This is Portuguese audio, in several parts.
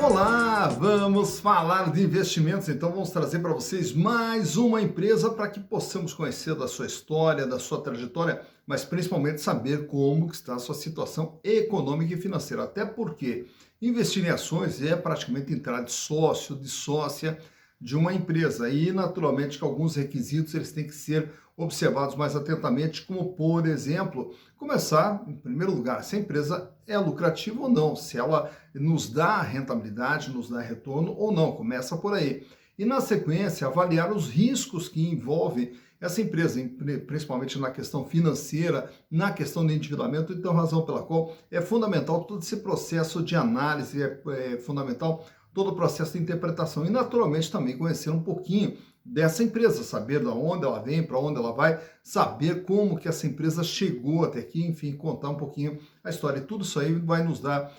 Olá, vamos falar de investimentos, então vamos trazer para vocês mais uma empresa para que possamos conhecer da sua história, da sua trajetória, mas principalmente saber como que está a sua situação econômica e financeira, até porque investir em ações é praticamente entrar de sócio, de sócia de uma empresa e naturalmente que alguns requisitos eles têm que ser observados mais atentamente, como por exemplo, começar em primeiro lugar, se a empresa é lucrativa ou não, se ela nos dá rentabilidade, nos dá retorno ou não, começa por aí. E na sequência, avaliar os riscos que envolve essa empresa, principalmente na questão financeira, na questão de endividamento, então razão pela qual é fundamental todo esse processo de análise, é fundamental todo o processo de interpretação e naturalmente também conhecer um pouquinho dessa empresa, saber de onde ela vem, para onde ela vai, saber como que essa empresa chegou até aqui, enfim, contar um pouquinho a história. E tudo isso aí vai nos dar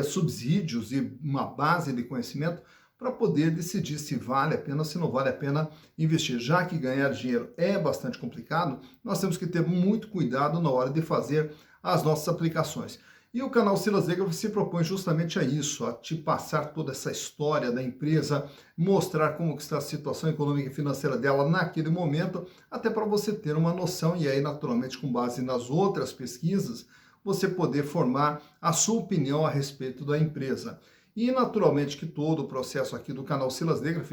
subsídios e uma base de conhecimento para poder decidir se vale a pena, se não vale a pena investir. Já que ganhar dinheiro é bastante complicado, nós temos que ter muito cuidado na hora de fazer as nossas aplicações. E o canal Silas Negra se propõe justamente a isso, a te passar toda essa história da empresa, mostrar como que está a situação econômica e financeira dela naquele momento, até para você ter uma noção e aí naturalmente com base nas outras pesquisas, você poder formar a sua opinião a respeito da empresa. E naturalmente que todo o processo aqui do canal Silas Negra,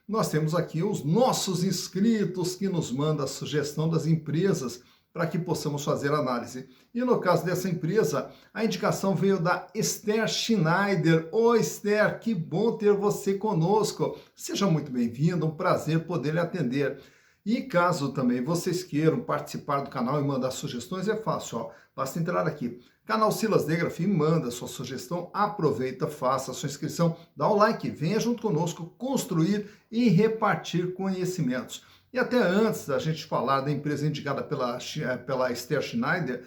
nós temos aqui os nossos inscritos que nos mandam a sugestão das empresas para que possamos fazer análise. E no caso dessa empresa, a indicação veio da Esther Schneider. Ô Esther, que bom ter você conosco. Seja muito bem-vindo, um prazer poder lhe atender. E caso também vocês queiram participar do canal e mandar sugestões, é fácil, ó. Basta entrar aqui, canal Silas Negra, e manda sua sugestão, aproveita, faça a sua inscrição, dá o like, venha junto conosco construir e repartir conhecimentos. E até antes da gente falar da empresa indicada pela Esther Schneider,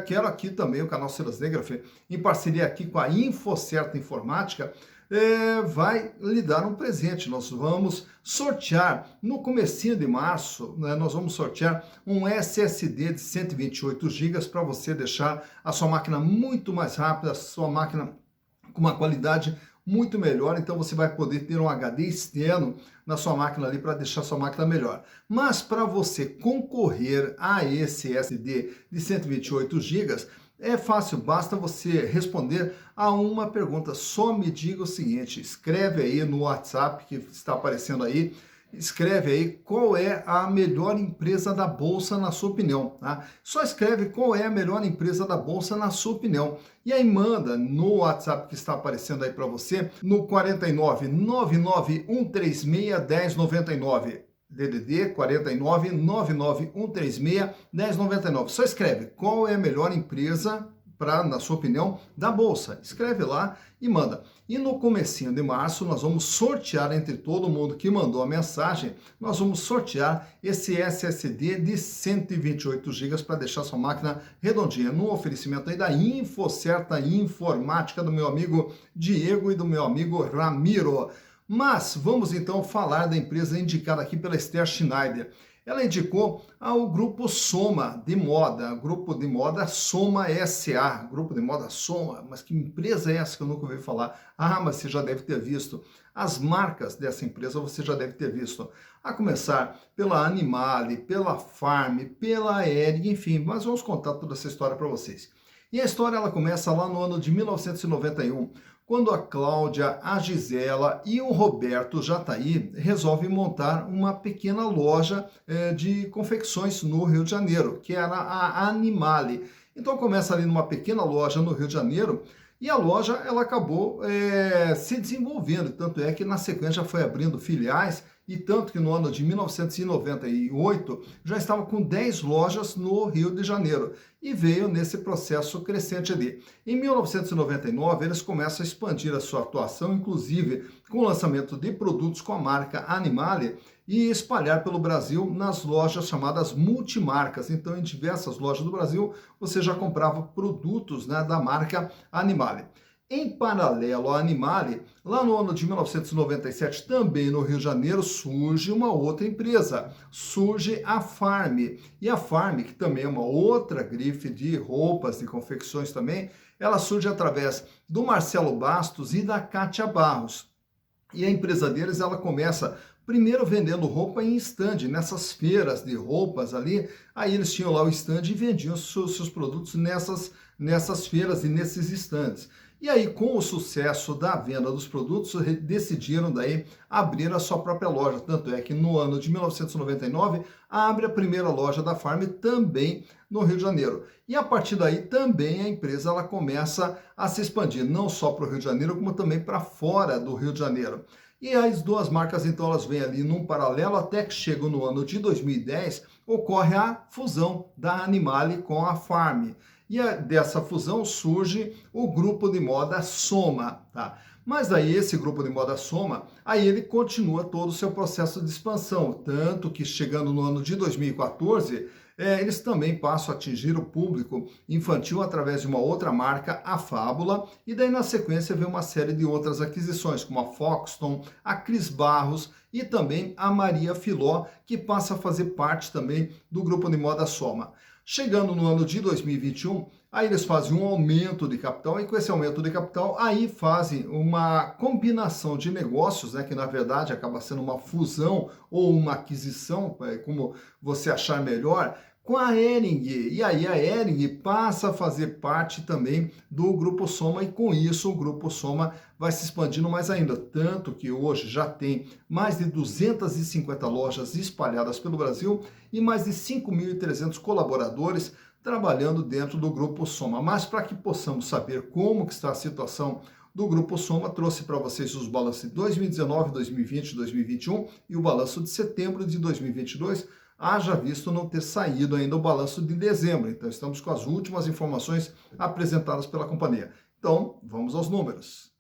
quero aqui também o canal Silas Negra, em parceria aqui com a InfoCerta Informática, vai lhe dar um presente. Nós vamos sortear no comecinho de março, né, nós vamos sortear um SSD de 128 GB para você deixar a sua máquina muito mais rápida, a sua máquina com uma qualidade muito melhor, então você vai poder ter um HD externo na sua máquina ali para deixar a sua máquina melhor. Mas para você concorrer a esse SSD de 128 GB, é fácil, basta você responder a uma pergunta. Só me diga o seguinte, escreve aí no WhatsApp que está aparecendo aí, escreve aí qual é a melhor empresa da Bolsa na sua opinião, tá? Só escreve qual é a melhor empresa da Bolsa na sua opinião. E aí manda no WhatsApp que está aparecendo aí para você, no 49 99 136 1099. DDD 49 99 136 1099. Só escreve qual é a melhor empresa para, na sua opinião, da Bolsa. Escreve lá e manda. E no comecinho de março, nós vamos sortear entre todo mundo que mandou a mensagem, nós vamos sortear esse SSD de 128 GB para deixar sua máquina redondinha. No oferecimento aí da InfoCerta Informática do meu amigo Diego e do meu amigo Ramiro. Mas vamos então falar da empresa indicada aqui pela Esther Schneider. Ela indicou ao grupo Soma de moda, grupo de moda Soma SA, grupo de moda Soma, mas que empresa é essa que eu nunca ouvi falar? Ah, mas você já deve ter visto. As marcas dessa empresa você já deve ter visto. A começar pela Animale, pela Farm, pela Hering, enfim, mas vamos contar toda essa história para vocês. E a história ela começa lá no ano de 1991, quando a Cláudia, a Gisela e o Roberto Jataí resolvem montar uma pequena loja de confecções no Rio de Janeiro, que era a Animale. Então começa ali numa pequena loja no Rio de Janeiro e a loja ela acabou se desenvolvendo, tanto é que na sequência foi abrindo filiais e tanto que no ano de 1998 já estava com 10 lojas no Rio de Janeiro e veio nesse processo crescente ali. Em 1999 eles começam a expandir a sua atuação, inclusive com o lançamento de produtos com a marca Animale e espalhar pelo Brasil nas lojas chamadas multimarcas. Então em diversas lojas do Brasil você já comprava produtos, né, da marca Animale. Em paralelo à Animale, lá no ano de 1997, também no Rio de Janeiro, surge uma outra empresa, surge a Farm. E a Farm, que também é uma outra grife de roupas e confecções também, ela surge através do Marcelo Bastos e da Kátia Barros. E a empresa deles, ela começa primeiro vendendo roupa em stand, nessas feiras de roupas ali. Aí eles tinham lá o stand e vendiam seus produtos nessas feiras e nesses stands. E aí, com o sucesso da venda dos produtos, decidiram daí abrir a sua própria loja. Tanto é que no ano de 1999, abre a primeira loja da Farm também no Rio de Janeiro. E a partir daí também a empresa ela começa a se expandir, não só para o Rio de Janeiro, como também para fora do Rio de Janeiro. E as duas marcas, então, elas vêm ali num paralelo até que chegam no ano de 2010, ocorre a fusão da Animale com a Farm. E dessa fusão surge o grupo de moda Soma, tá? Mas aí esse grupo de moda Soma, aí ele continua todo o seu processo de expansão, tanto que chegando no ano de 2014, eles também passam a atingir o público infantil através de uma outra marca, a Fábula, e daí na sequência vem uma série de outras aquisições, como a Foxton, a Cris Barros e também a Maria Filó, que passa a fazer parte também do grupo de moda Soma. Chegando no ano de 2021, aí eles fazem um aumento de capital e com esse aumento de capital, aí fazem uma combinação de negócios, né, que na verdade acaba sendo uma fusão ou uma aquisição, como você achar melhor, com a Hering. E aí a Hering passa a fazer parte também do Grupo Soma e com isso o Grupo Soma vai se expandindo mais ainda. Tanto que hoje já tem mais de 250 lojas espalhadas pelo Brasil e mais de 5.300 colaboradores trabalhando dentro do Grupo Soma. Mas para que possamos saber como que está a situação do Grupo Soma, trouxe para vocês os balanços de 2019, 2020, 2021 e o balanço de setembro de 2022, haja visto não ter saído ainda o balanço de dezembro. Então estamos com as últimas informações apresentadas pela companhia. Então, vamos aos números.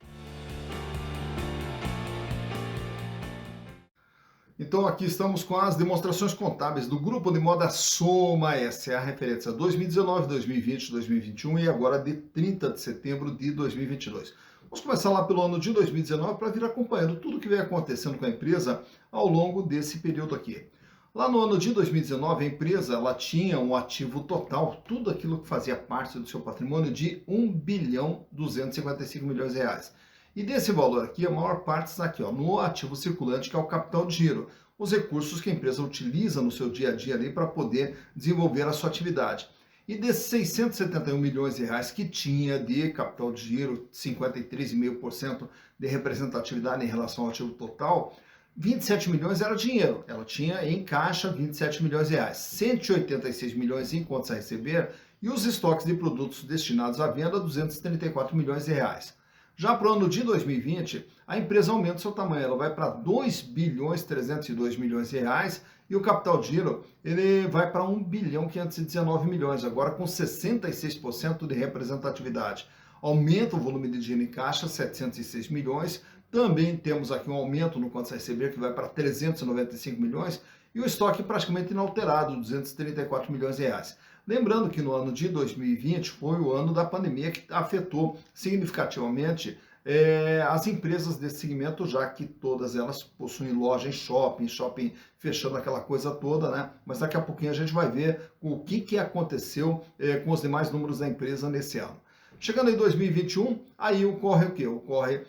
Então aqui estamos com as demonstrações contábeis do grupo de moda Soma. Essa é a referência 2019, 2020, 2021 e agora de 30 de setembro de 2022. Vamos começar lá pelo ano de 2019 para vir acompanhando tudo que vem acontecendo com a empresa ao longo desse período aqui. Lá no ano de 2019, a empresa ela tinha um ativo total, tudo aquilo que fazia parte do seu patrimônio, de 1 bilhão 255 milhões de reais. E desse valor aqui, a maior parte está aqui, ó, no ativo circulante, que é o capital de giro, os recursos que a empresa utiliza no seu dia a dia ali para poder desenvolver a sua atividade. E desses 671 milhões de reais que tinha de capital de giro, 53,5% de representatividade em relação ao ativo total, 27 milhões era dinheiro. Ela tinha em caixa 27 milhões de reais, 186 milhões em contas a receber e os estoques de produtos destinados à venda, 234 milhões de reais. Já para o ano de 2020, a empresa aumenta o seu tamanho, ela vai para 2 bilhões 302 milhões de reais e o capital de giro ele vai para 1 bilhão 519 milhões, agora com 66% de representatividade. Aumenta o volume de dinheiro em caixa, 706 milhões. Também temos aqui um aumento no contas a receber, que vai para 395 milhões, e o estoque praticamente inalterado, 234 milhões de reais. Lembrando que no ano de 2020 foi o ano da pandemia que afetou significativamente as empresas desse segmento, já que todas elas possuem loja em shopping fechando aquela coisa toda, né? Mas daqui a pouquinho a gente vai ver o que aconteceu com os demais números da empresa nesse ano. Chegando em 2021, aí ocorre o quê? Ocorre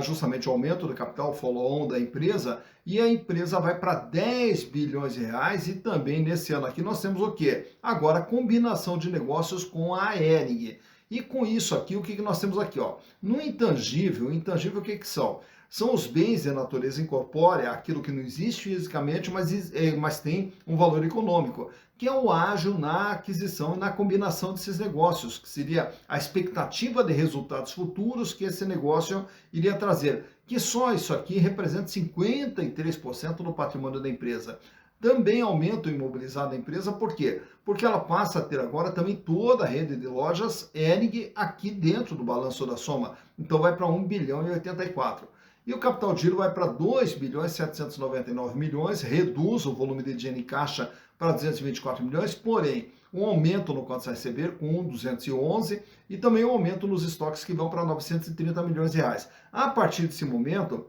justamente o aumento do capital, follow-on da empresa, e a empresa vai para 10 bilhões de reais, e também nesse ano aqui nós temos o quê? Agora, combinação de negócios com a Hering. E com isso aqui, o que nós temos aqui? Ó? No intangível, o que são? São os bens de natureza incorpórea, aquilo que não existe fisicamente, mas tem um valor econômico, que é o ágio na aquisição e na combinação desses negócios, que seria a expectativa de resultados futuros que esse negócio iria trazer, que só isso aqui representa 53% do patrimônio da empresa. Também aumenta o imobilizado da empresa, por quê? Porque ela passa a ter agora também toda a rede de lojas Hering aqui dentro do balanço da Soma, então vai para 1 bilhão e 84. E o capital de giro vai para 2 bilhões 799 milhões, reduz o volume de dinheiro em caixa para 224 milhões, porém, um aumento no contas a receber com 211 e também um aumento nos estoques que vão para 930 milhões de reais. A partir desse momento,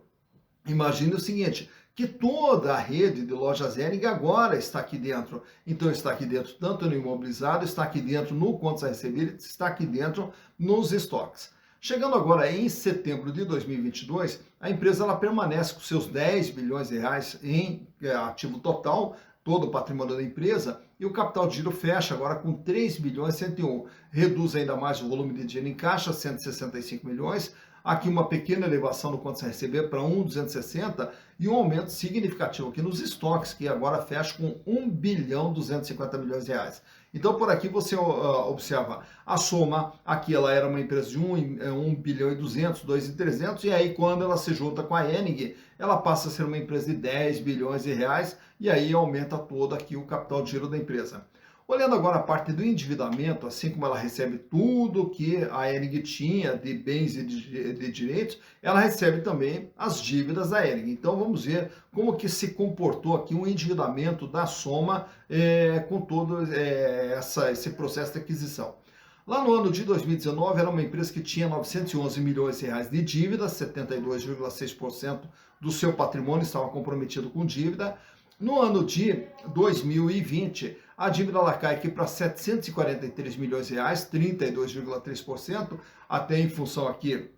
imagine o seguinte, que toda a rede de lojas Hering agora está aqui dentro. Então está aqui dentro tanto no imobilizado, está aqui dentro no contas a receber, está aqui dentro nos estoques. Chegando agora em setembro de 2022, a empresa ela permanece com seus 10 bilhões de reais em ativo total, todo o patrimônio da empresa, e o capital de giro fecha agora com 3 bilhões e 101. Reduz ainda mais o volume de dinheiro em caixa, 165 milhões, aqui uma pequena elevação no contas a receber para 1,260 e um aumento significativo aqui nos estoques, que agora fecha com 1 bilhão 250 milhões de reais. Então, por aqui você observa a soma, aqui ela era uma empresa de 1 bilhão e 200, 2 e 300, e aí quando ela se junta com a Hering, ela passa a ser uma empresa de 10 bilhões de reais, e aí aumenta todo aqui o capital de giro da empresa. Olhando agora a parte do endividamento, assim como ela recebe tudo que a Hering tinha de bens e de direitos, ela recebe também as dívidas da Hering. Então vamos ver como que se comportou aqui o endividamento da Soma com todo esse processo de aquisição. Lá no ano de 2019, era uma empresa que tinha 911 milhões de reais de dívida, 72,6% do seu patrimônio estava comprometido com dívida. No ano de 2020, a dívida ela cai aqui para 743 milhões de reais, 32,3%, até em função aqui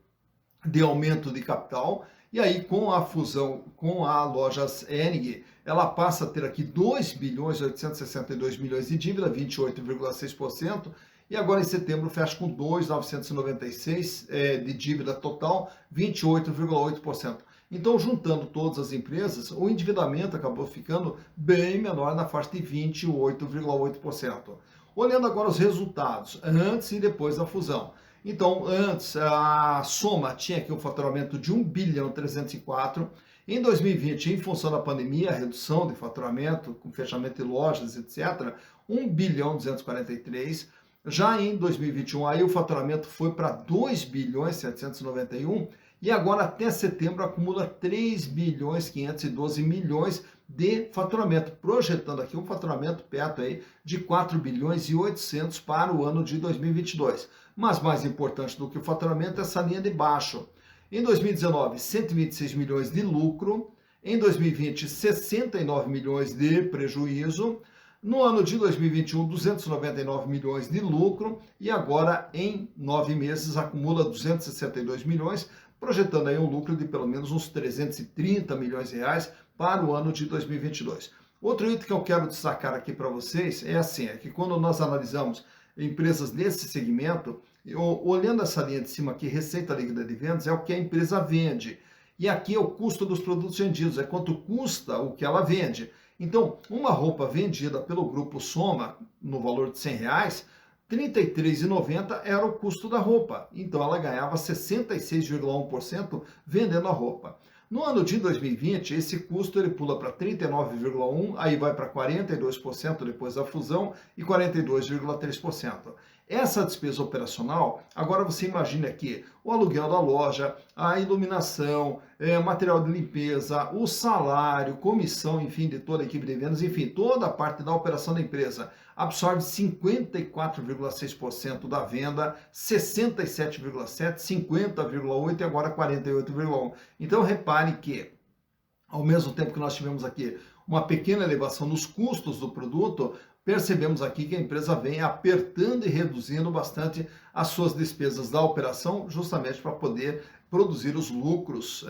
de aumento de capital. E aí, com a fusão com a Lojas Hering, ela passa a ter aqui 2 bilhões 862 milhões de dívida, 28,6%. E agora em setembro fecha com 2.996 de dívida total, 28,8%. Então, juntando todas as empresas, o endividamento acabou ficando bem menor na faixa de 28,8%. Olhando agora os resultados, antes e depois da fusão. Então, antes, a Soma tinha aqui um faturamento de 1 bilhão 304. Em 2020, em função da pandemia, a redução de faturamento, com fechamento de lojas, etc., 1 bilhão 243. Já em 2021, aí o faturamento foi para 2 bilhões 791 e agora até setembro acumula 3 bilhões 512 milhões de faturamento, projetando aqui um faturamento perto aí de 4 bilhões e 800 para o ano de 2022. Mas mais importante do que o faturamento é essa linha de baixo. Em 2019, 126 milhões de lucro, em 2020, 69 milhões de prejuízo, no ano de 2021, 299 milhões de lucro e agora em 9 meses acumula 262 milhões, projetando aí um lucro de pelo menos uns 330 milhões de reais para o ano de 2022. Outro item que eu quero destacar aqui para vocês é assim, é que quando nós analisamos empresas nesse segmento, olhando essa linha de cima aqui, receita líquida de vendas, é o que a empresa vende. E aqui é o custo dos produtos vendidos, é quanto custa o que ela vende. Então, uma roupa vendida pelo Grupo Soma, no valor de R$100, R$ 33,90 era o custo da roupa. Então, ela ganhava 66,1% vendendo a roupa. No ano de 2020, esse custo ele pula para 39,1%, aí vai para 42% depois da fusão e 42,3%. Essa despesa operacional, agora você imagina aqui o aluguel da loja, a iluminação, material de limpeza, o salário, comissão, enfim, de toda a equipe de vendas, enfim, toda a parte da operação da empresa absorve 54,6% da venda, 67,7%, 50,8% e agora 48,1%. Então repare que, ao mesmo tempo que nós tivemos aqui uma pequena elevação nos custos do produto, percebemos aqui que a empresa vem apertando e reduzindo bastante as suas despesas da operação, justamente para poder produzir os lucros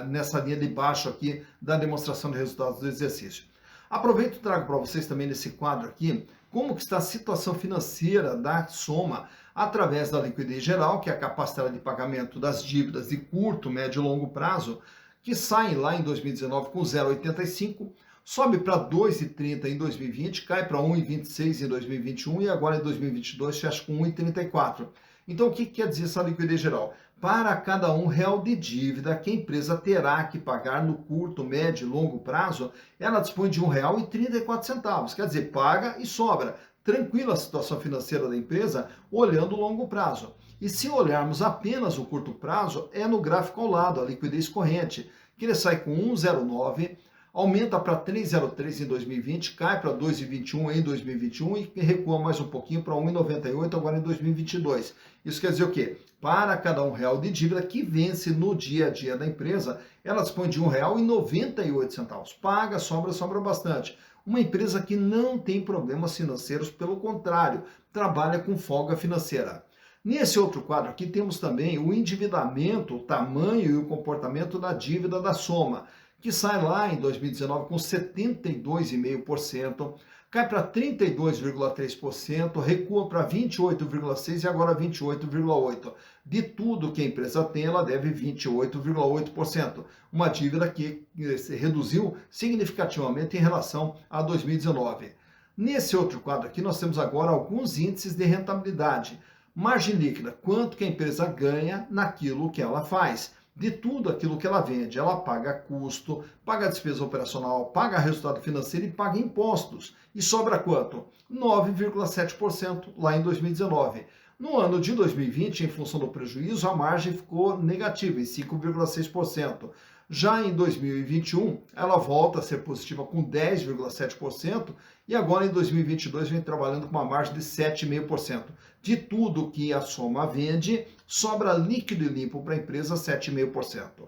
nessa linha de baixo aqui da demonstração de resultados do exercício. Aproveito e trago para vocês também nesse quadro aqui como que está a situação financeira da Soma através da liquidez geral, que é a capacidade de pagamento das dívidas de curto, médio e longo prazo, que saem lá em 2019 com 0,85, sobe para 2,30 em 2020, cai para 1,26 em 2021 e agora em 2022 fecha com 1,34. Então o que quer dizer essa liquidez geral? Para cada R$1 de dívida que a empresa terá que pagar no curto, médio e longo prazo, ela dispõe de R$1,34. Quer dizer, paga e sobra. Tranquila a situação financeira da empresa, olhando o longo prazo. E se olharmos apenas o curto prazo, é no gráfico ao lado, a liquidez corrente, que ele sai com 1,09, aumenta para 3,03 em 2020, cai para 2,21 em 2021 e recua mais um pouquinho para 1,98 agora em 2022. Isso quer dizer o quê? Para cada R$ 1 de dívida que vence no dia a dia da empresa, ela dispõe de R$ 1,98. Paga, sobra bastante. Uma empresa que não tem problemas financeiros, pelo contrário, trabalha com folga financeira. Nesse outro quadro aqui temos também o endividamento, o tamanho e o comportamento da dívida da Soma, que sai lá em 2019 com 72,5%, cai para 32,3%, recua para 28,6% e agora 28,8%. De tudo que a empresa tem, ela deve 28,8%, uma dívida que se reduziu significativamente em relação a 2019. Nesse outro quadro aqui, nós temos agora alguns índices de rentabilidade. Margem líquida, quanto que a empresa ganha naquilo que ela faz. De tudo aquilo que ela vende, ela paga custo, paga despesa operacional, paga resultado financeiro e paga impostos. E sobra quanto? 9,7% lá em 2019. No ano de 2020, em função do prejuízo, a margem ficou negativa, em 5,6%. Já em 2021, ela volta a ser positiva com 10,7% e agora em 2022 vem trabalhando com uma margem de 7,5%. De tudo que a Soma vende, sobra líquido e limpo para a empresa 7,5%.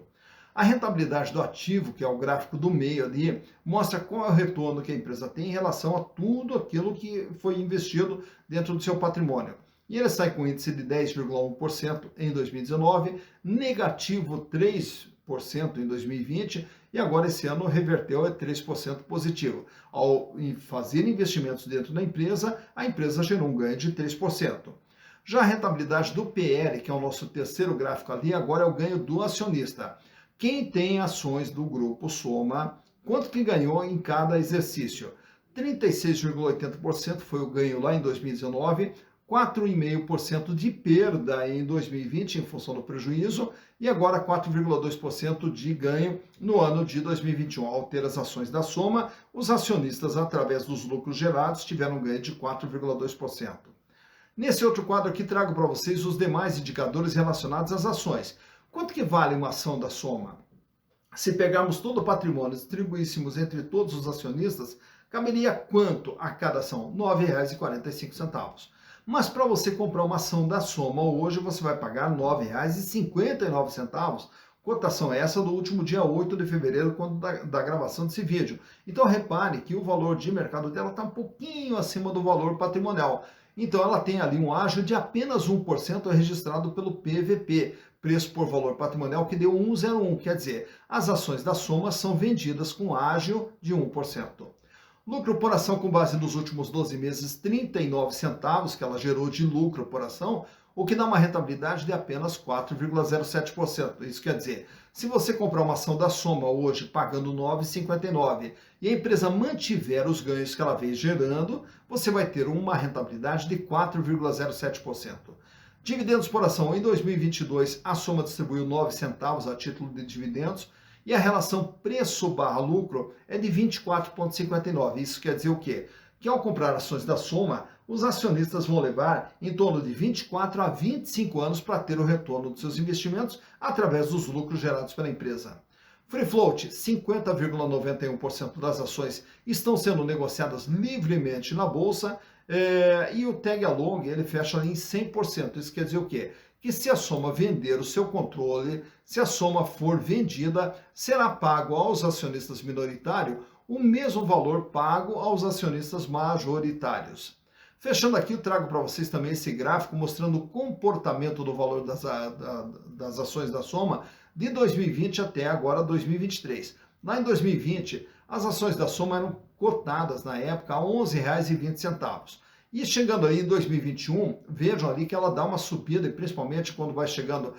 A rentabilidade do ativo, que é o gráfico do meio ali, mostra qual é o retorno que a empresa tem em relação a tudo aquilo que foi investido dentro do seu patrimônio. E ele sai com índice de 10,1% em 2019, negativo 3% em 2020 e agora esse ano reverteu a 3% positivo. Ao fazer investimentos dentro da empresa, a empresa gerou um ganho de 3%. Já a rentabilidade do PL, que é o nosso terceiro gráfico ali, agora é o ganho do acionista. Quem tem ações do grupo Soma, quanto que ganhou em cada exercício? 36,80% foi o ganho lá em 2019, 4,5% de perda em 2020 em função do prejuízo e agora 4,2% de ganho no ano de 2021. Ao ter as ações da Soma, os acionistas, através dos lucros gerados, tiveram um ganho de 4,2%. Nesse outro quadro aqui trago para vocês os demais indicadores relacionados às ações. Quanto que vale uma ação da Soma? Se pegarmos todo o patrimônio e distribuíssemos entre todos os acionistas, caberia quanto a cada ação? R$ 9,45. Mas para você comprar uma ação da Soma hoje, você vai pagar R$ 9,59. Cotação essa do último dia 8 de fevereiro, quando da gravação desse vídeo. Então repare que o valor de mercado dela está um pouquinho acima do valor patrimonial. Então ela tem ali um ágio de apenas 1% registrado pelo PVP, preço por valor patrimonial, que deu 1,01. Quer dizer, as ações da Soma são vendidas com ágio de 1%. Lucro por ação com base nos últimos 12 meses, 39 centavos que ela gerou de lucro por ação, o que dá uma rentabilidade de apenas 4,07%. Isso quer dizer, se você comprar uma ação da Soma hoje pagando R$ 9,59 e a empresa mantiver os ganhos que ela vem gerando, você vai ter uma rentabilidade de 4,07%. Dividendos por ação. Em 2022, a Soma distribuiu 9 centavos a título de dividendos, e a relação preço/lucro é de 24,59. Isso quer dizer o quê? Que ao comprar ações da Soma, os acionistas vão levar em torno de 24 a 25 anos para ter o retorno dos seus investimentos através dos lucros gerados pela empresa. Free float, 50,91% das ações estão sendo negociadas livremente na bolsa e o tag along ele fecha ali em 100%. Isso quer dizer o quê? Que se a Soma vender o seu controle, se a Soma for vendida, será pago aos acionistas minoritários o mesmo valor pago aos acionistas majoritários. Fechando aqui, eu trago para vocês também esse gráfico mostrando o comportamento do valor das ações da Soma de 2020 até agora 2023. Lá em 2020, as ações da Soma eram cotadas na época a R$ 11,20. E chegando aí em 2021, vejam ali que ela dá uma subida, e principalmente quando vai chegando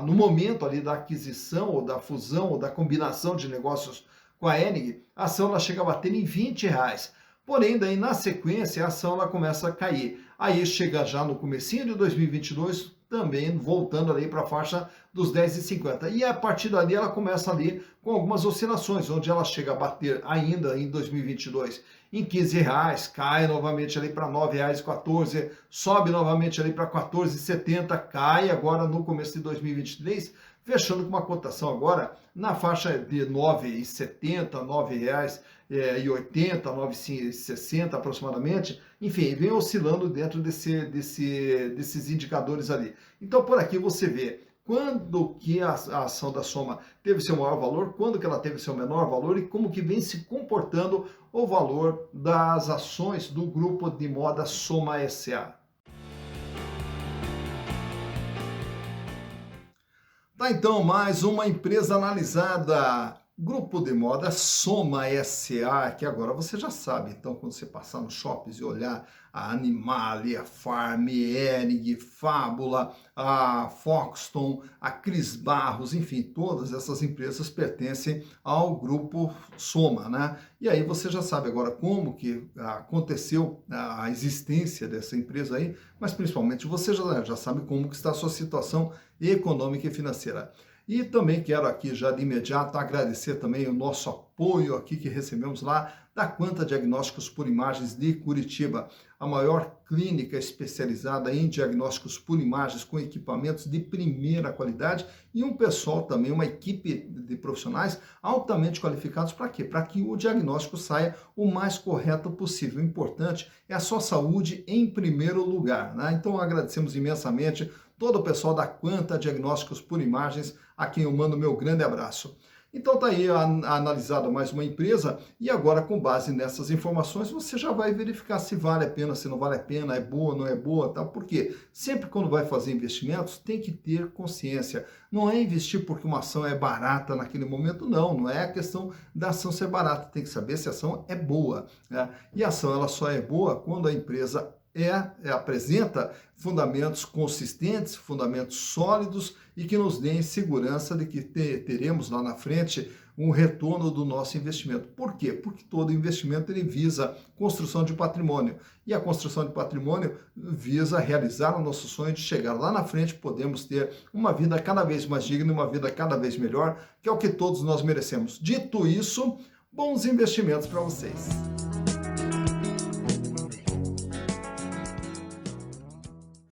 no momento ali da aquisição, ou da fusão, ou da combinação de negócios com a Enig, a ação ela chega a bater em R$ 20. Porém, daí na sequência, a ação ela começa a cair. Aí chega já no comecinho de 2022, também voltando ali para a faixa dos 10,50. E a partir dali ela começa ali com algumas oscilações, onde ela chega a bater ainda em 2022 em R$ 15, cai novamente ali para R$ 9,14, sobe novamente ali para 14,70, cai agora no começo de 2023, fechando com uma cotação agora na faixa de R$ 9,70, R$ 9,80, R$ 9,60 aproximadamente. Enfim, vem oscilando dentro desses indicadores ali. Então, por aqui você vê quando que a ação da Soma teve seu maior valor, quando que ela teve seu menor valor e como que vem se comportando o valor das ações do grupo de moda Soma SA. Tá, então, mais uma empresa analisada. Grupo de moda Soma SA, que agora você já sabe. Então, quando você passar nos shoppings e olhar a Animale, a Farm, Hering, Fábula, a Foxton, a Cris Barros, enfim, todas essas empresas pertencem ao grupo Soma, né? E aí você já sabe agora como que aconteceu a existência dessa empresa aí, mas principalmente você já sabe como que está a sua situação econômica e financeira. E também quero aqui já de imediato agradecer também o nosso apoio aqui que recebemos lá da Quanta Diagnósticos por Imagens de Curitiba, a maior clínica especializada em diagnósticos por imagens com equipamentos de primeira qualidade e um pessoal também, uma equipe de profissionais altamente qualificados para quê? Para que o diagnóstico saia o mais correto possível. O importante é a sua saúde em primeiro lugar, né? Então agradecemos imensamente todo o pessoal da Quanta Diagnósticos por Imagens, a quem eu mando meu grande abraço. Então tá aí analisada mais uma empresa e agora com base nessas informações você já vai verificar se vale a pena, se não vale a pena, é boa, não é boa, tá? Porque sempre quando vai fazer investimentos tem que ter consciência. Não é investir porque uma ação é barata naquele momento, não é a questão da ação ser barata, tem que saber se a ação é boa, né? E a ação ela só é boa quando a empresa apresenta fundamentos consistentes, fundamentos sólidos e que nos deem segurança de que teremos lá na frente um retorno do nosso investimento. Por quê? Porque todo investimento ele visa construção de patrimônio e a construção de patrimônio visa realizar o nosso sonho de chegar lá na frente, podemos ter uma vida cada vez mais digna, uma vida cada vez melhor, que é o que todos nós merecemos. Dito isso, bons investimentos para vocês.